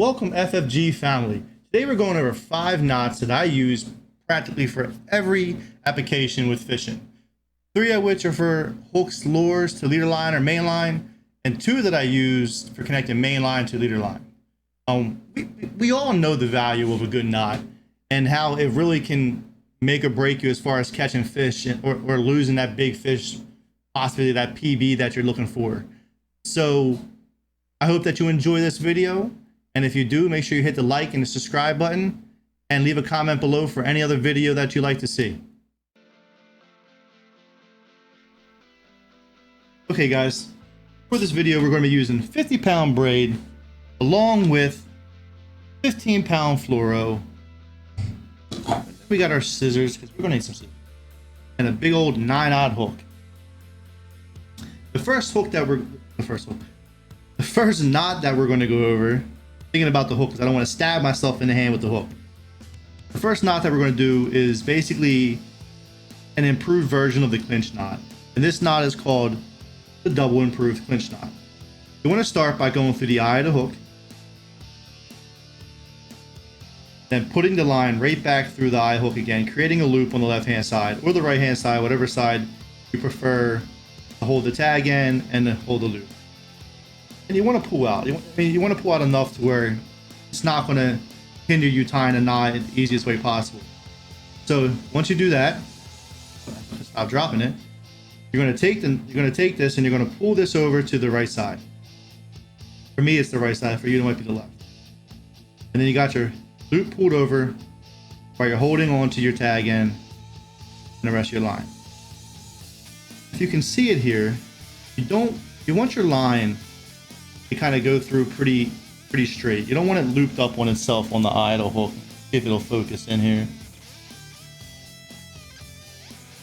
Welcome FFG family. Today we're going over 5 knots that I use practically for every application with fishing. 3 of which are for hooks, lures to leader line or main line, and 2 that I use for connecting main line to leader line. We all know the value of a good knot and how it really can make or break you as far as catching fish or losing that big fish, possibly that PB that you're looking for. So I hope that you enjoy this video. And if you do, make sure you hit the like and the subscribe button and leave a comment below for any other video that you'd like to see. Okay guys, for this video we're going to be using 50-pound braid along with 15-pound fluoro. We got our scissors because we're going to need some scissors and a big old 9/0 hook. The first knot that we're going to go over, thinking about the hook because I don't want to stab myself in the hand with the hook. The first knot that we're going to do is basically an improved version of the clinch knot, and this knot is called the double improved clinch knot. You want to start by going through the eye of the hook, then putting the line right back through the eye hook again, creating a loop on the left hand side or the right hand side, whatever side you prefer to hold the tag in and to hold the loop. And you want to pull out. You want to pull out enough to where it's not going to hinder you tying a knot in the easiest way possible. So once you do that, stop dropping it. You're going to take this and you're going to pull this over to the right side. For me, it's the right side. For you, it might be the left. And then you got your loop pulled over while you're holding on to your tag end and the rest of your line. If you can see it here, you want your line to kind of go through pretty straight. You don't want it looped up on itself on the eye of the hook. See if it'll focus in here.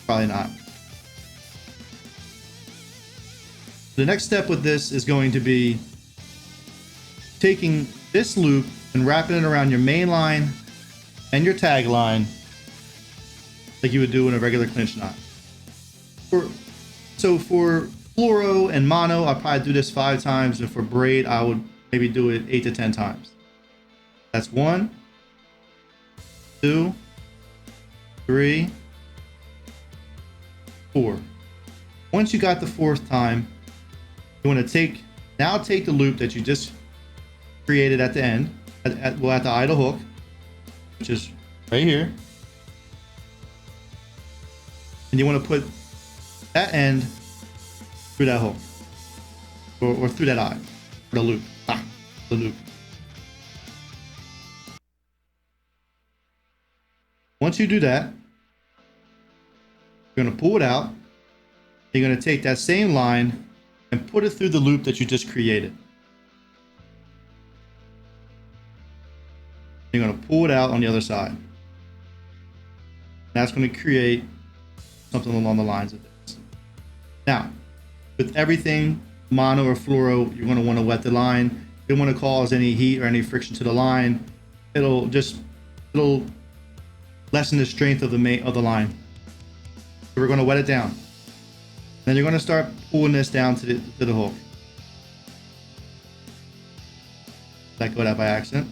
Probably not. The next step with this is going to be taking this loop and wrapping it around your main line and your tag line like you would do in a regular clinch knot. So for fluoro and mono, I'll probably do this 5 times, and for braid, I would maybe do it 8 to 10 times. That's 1, 2, 3, 4. Once you got the 4th time, you want to take the loop that you just created at the end, at the eye of the hook, which is right here, and you want to put that end through that hook, or through that eye, or the loop. The loop. Once you do that, you're going to pull it out. You're going to take that same line and put it through the loop that you just created. You're going to pull it out on the other side. That's going to create something along the lines of this. Now, with everything mono or fluoro, you're going to want to wet the line. You don't want to cause any heat or any friction to the line. It'll lessen the strength of the line. So we're going to wet it down. Then you're going to start pulling this down to the hook. Let go of that by accident.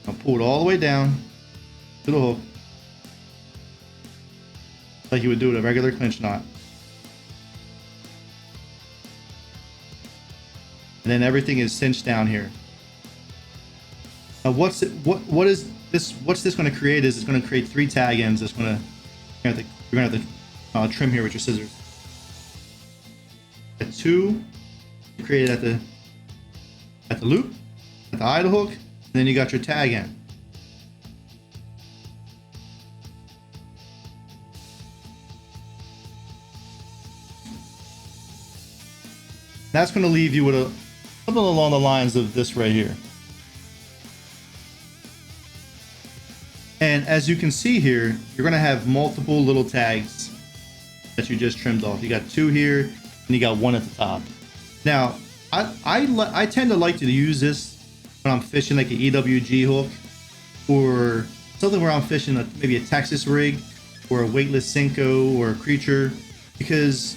I'll pull it all the way down to the hook, like you would do with a regular clinch knot. And then everything is cinched down here. Now what's this going to create is it's going to create 3 tag ends. You're going to have to trim here with your scissors. At 2 created at the loop, at the eye of the hook, and then you got your tag end. That's going to leave you with something along the lines of this right here. And as you can see here, you're going to have multiple little tags that you just trimmed off. You got 2 here, and you got 1 at the top. Now, I tend to like to use this when I'm fishing like an EWG hook, or something where I'm fishing maybe a Texas rig, or a weightless Senko, or a creature, because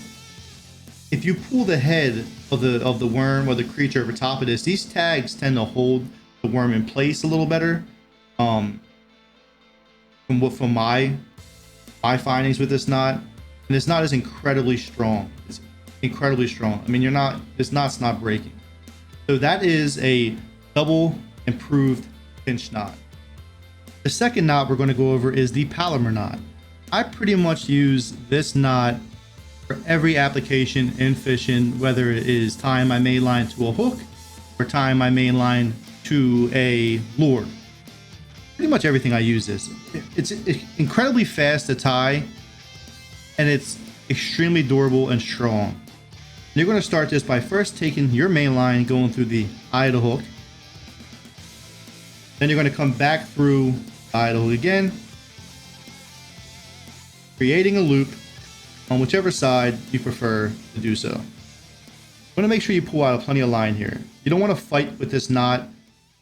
if you pull the head of the worm or the creature over top of this, these tags tend to hold the worm in place a little better. From my findings with this knot, and this knot is incredibly strong. It's incredibly strong. I mean, this knot's not breaking. So that is a double improved clinch knot. The second knot we're going to go over is the Palomar knot. I pretty much use this knot for every application in fishing, whether it is tying my main line to a hook or tying my main line to a lure. Pretty much everything I use this. It's incredibly fast to tie, and it's extremely durable and strong. You're going to start this by first taking your main line, going through the eye of the hook. Then you're going to come back through the eye of the hook again, creating a loop on whichever side you prefer to do so. You want to make sure you pull out plenty of line here. You don't want to fight with this knot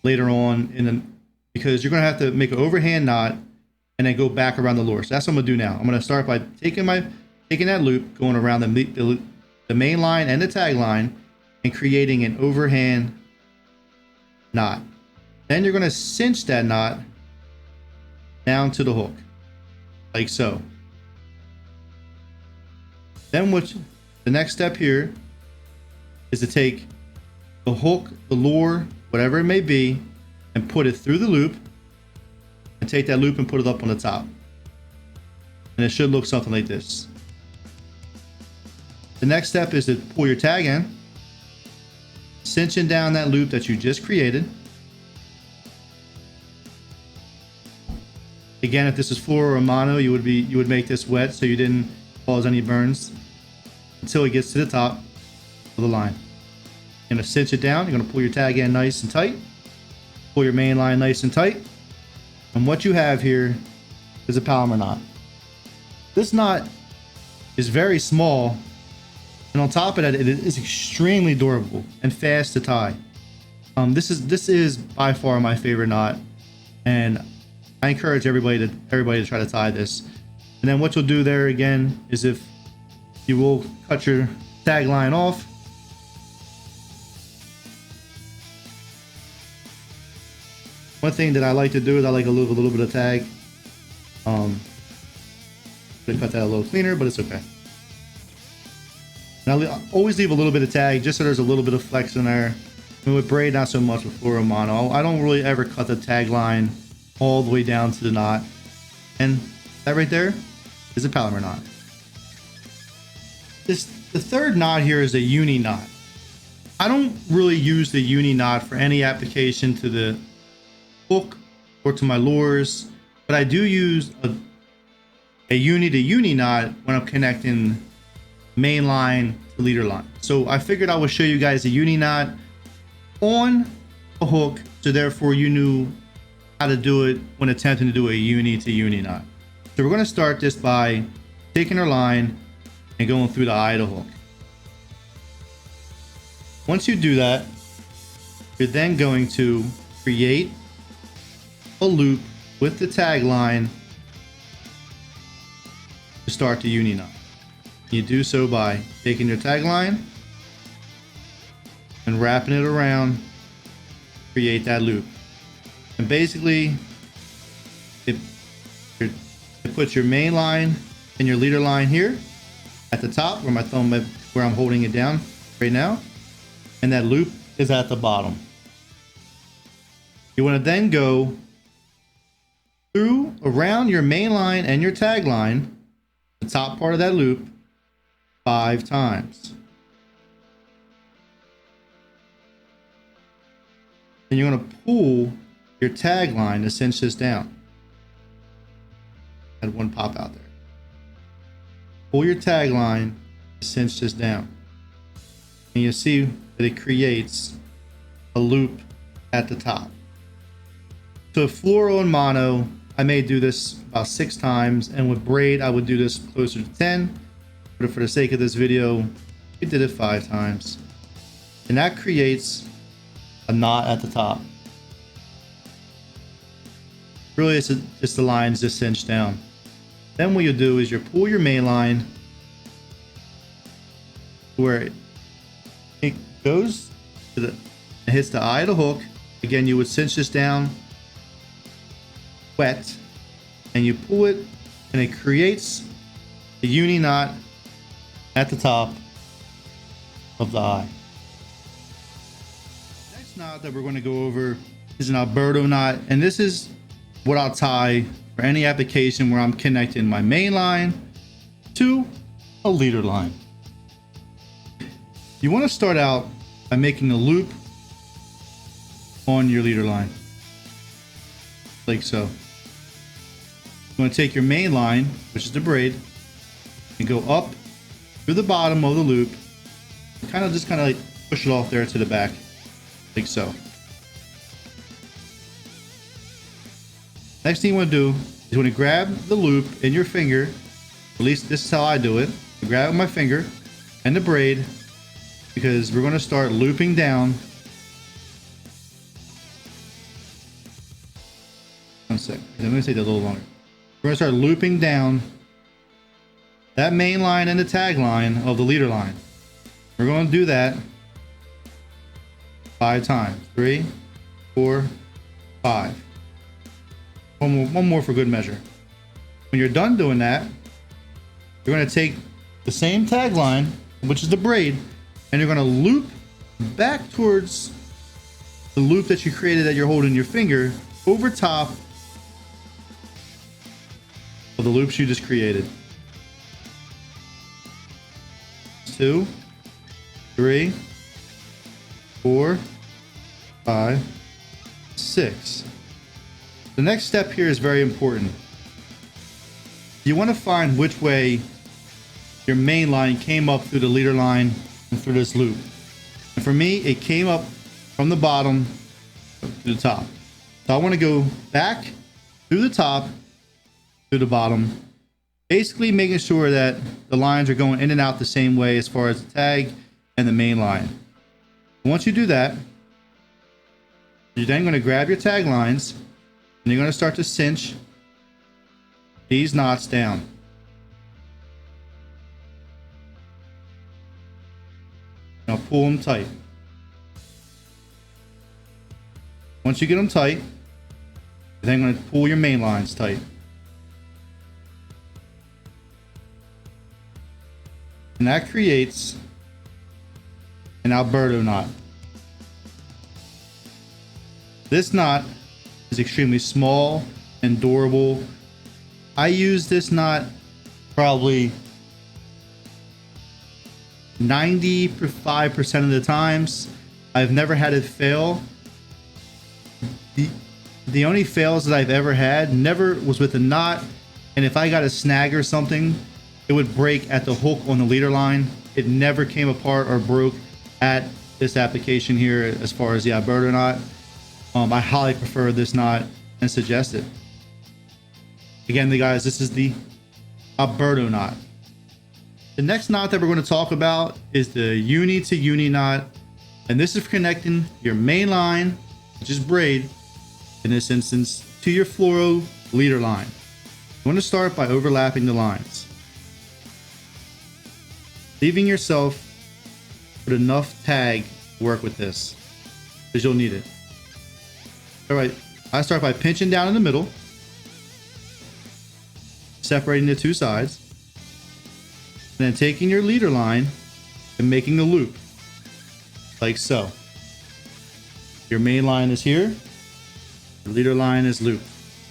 later on because you're going to have to make an overhand knot and then go back around the lure. So that's what I'm going to do now. I'm going to start by taking that loop, going around the main line and the tag line, and creating an overhand knot. Then you're going to cinch that knot down to the hook, like so. Then the next step here is to take the hook, the lure, whatever it may be, and put it through the loop, and take that loop and put it up on the top. And it should look something like this. The next step is to pull your tag in, cinching down that loop that you just created. Again, if this is fluoro or mono, you would make this wet so you didn't cause any burns until it gets to the top of the line. You're going to cinch it down. You're going to pull your tag in nice and tight. Pull your main line nice and tight. And what you have here is a Palomar knot. This knot is very small, and on top of that, it is extremely durable and fast to tie. This is by far my favorite knot, and I encourage everybody to try to tie this. And then what you'll do there again is, if you will cut your tag line off, one thing that I like to do is I like a little bit of tag. Could cut that a little cleaner, but it's okay. And I always leave a little bit of tag just so there's a little bit of flex in there. I mean, with braid, not so much with fluoro mono. I don't really ever cut the tag line all the way down to the knot. And that right there is a Palomar knot. The third knot here is a Uni Knot. I don't really use the Uni Knot for any application to the hook or to my lures, but I do use a Uni to Uni knot when I'm connecting main line to leader line. So I figured I would show you guys a Uni knot on a hook, so therefore you knew how to do it when attempting to do a Uni to Uni knot. So we're going to start this by taking our line and going through the eye of the hook. Once you do that, you're then going to create a loop with the tag line to start the Uni knot. You do so by taking your tag line and wrapping it around, create that loop. And basically it puts your main line and your leader line here at the top where my thumb, where I'm holding it down right now, and that loop is at the bottom. You want to then go through around your main line and your tag line, the top part of that loop, 5 times. Then you're going to pull your tag line to cinch this down. Had one pop out there. Pull your tag line to cinch this down. And you'll see that it creates a loop at the top. So with fluoro and mono, I may do this about 6 times, and with braid, I would do this closer to 10. But for the sake of this video, we did it 5 times. And that creates a knot at the top. Really, it's just the lines just cinched down. Then what you'll do is you pull your main line where it goes to the, it hits the eye of the hook. Again, you would cinch this down wet, and you pull it, and it creates a uni knot at the top of the eye. Next knot that we're going to go over is an Alberto knot, and this is what I'll tie for any application where I'm connecting my main line to a leader line. You want to start out by making a loop on your leader line, like so. You want to take your main line, which is the braid, and go up through the bottom of the loop, kind of like push it off there to the back, like so. Next thing you want to do is you want to grab the loop in your finger. At least this is how I do it. I grab it with my finger and the braid, because we're going to start looping down. One sec. I'm going to take that a little longer. We're going to start looping down that main line and the tag line of the leader line. We're going to do that 5 times. 3, 4, 5. One more for good measure. When you're done doing that, you're going to take the same tag line, which is the braid, and you're going to loop back towards the loop that you created that you're holding in your finger over top of the loops you just created. 2, 3, 4, 5, 6. The next step here is very important. You want to find which way your main line came up through the leader line and through this loop. And for me, it came up from the bottom to the top. So I want to go back through the top to the bottom, basically making sure that the lines are going in and out the same way as far as the tag and the main line. Once you do that, you're then going to grab your tag lines and you're going to start to cinch these knots down. Now pull them tight. Once you get them tight, you're then going to pull your main lines tight. And that creates an Alberto knot. This knot is extremely small and durable. I use this knot probably 95% of the times. I've never had it fail. The only fails that I've ever had never was with a knot, and if I got a snag or something, it would break at the hook on the leader line. It never came apart or broke at this application here as far as the Alberto knot. I highly prefer this knot and suggest it. Again, guys, this is the Alberto knot. The next knot that we're going to talk about is the uni to uni knot, and this is for connecting your main line, which is braid in this instance, to your fluoro leader line. You want to start by overlapping the lines, leaving yourself with enough tag to work with this, because you'll need it. All right, I start by pinching down in the middle, separating the two sides, and then taking your leader line and making a loop, like so. Your main line is here, the leader line is looped.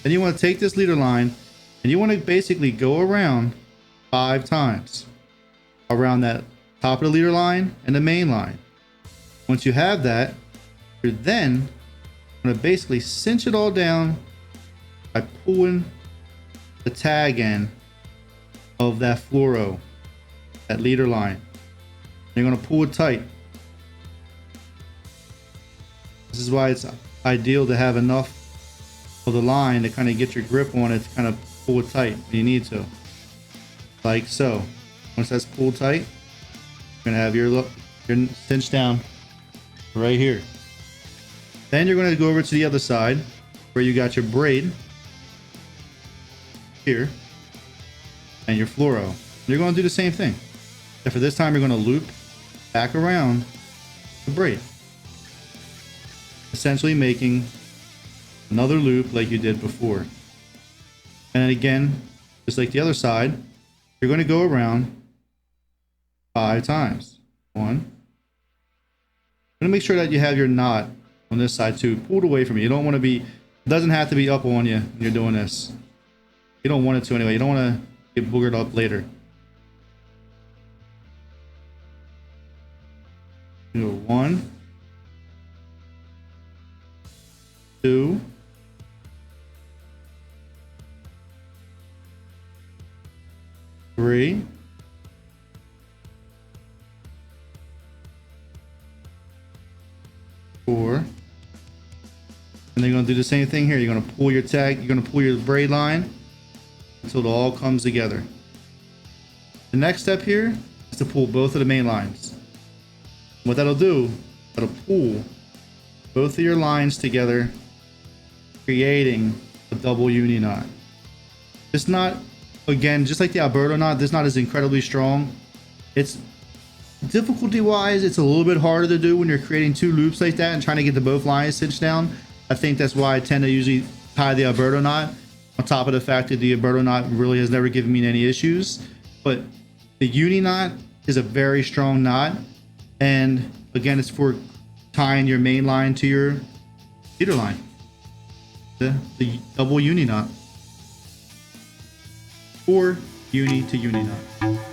Then you want to take this leader line and you want to basically go around 5 times around that top of the leader line and the main line. Once you have that, you're then going to basically cinch it all down by pulling the tag end of that fluoro, that leader line. You're going to pull it tight. This is why it's ideal to have enough of the line to kind of get your grip on it, to kind of pull it tight when you need to, like so. Once that's pulled tight, you're going to have your cinch down right here. Then you're going to go over to the other side where you got your braid here and your fluoro. You're going to do the same thing, except for this time you're going to loop back around the braid, essentially making another loop like you did before. And then again, just like the other side, you're going to go around 5 times. 1. I'm going to make sure that you have your knot on this side too pulled away from you. You don't want to be, it doesn't have to be up on you when you're doing this. You don't want it to anyway. You don't want to get boogered up later. You go 1, 2, 3, 4, and then you're going to do the same thing here. You're going to pull your tag, you're going to pull your braid line until it all comes together. The next step here is to pull both of the main lines. What that'll do, that'll pull both of your lines together, creating a double uni knot. This knot, again, just like the Alberto knot, this knot is incredibly strong. It's difficulty wise, it's a little bit harder to do when you're creating 2 loops like that and trying to get the both lines cinched down. I think that's why I tend to usually tie the Alberto knot, on top of the fact that the Alberto knot really has never given me any issues. But the Uni knot is a very strong knot, and again, it's for tying your main line to your leader line, the double Uni knot, or Uni to Uni knot.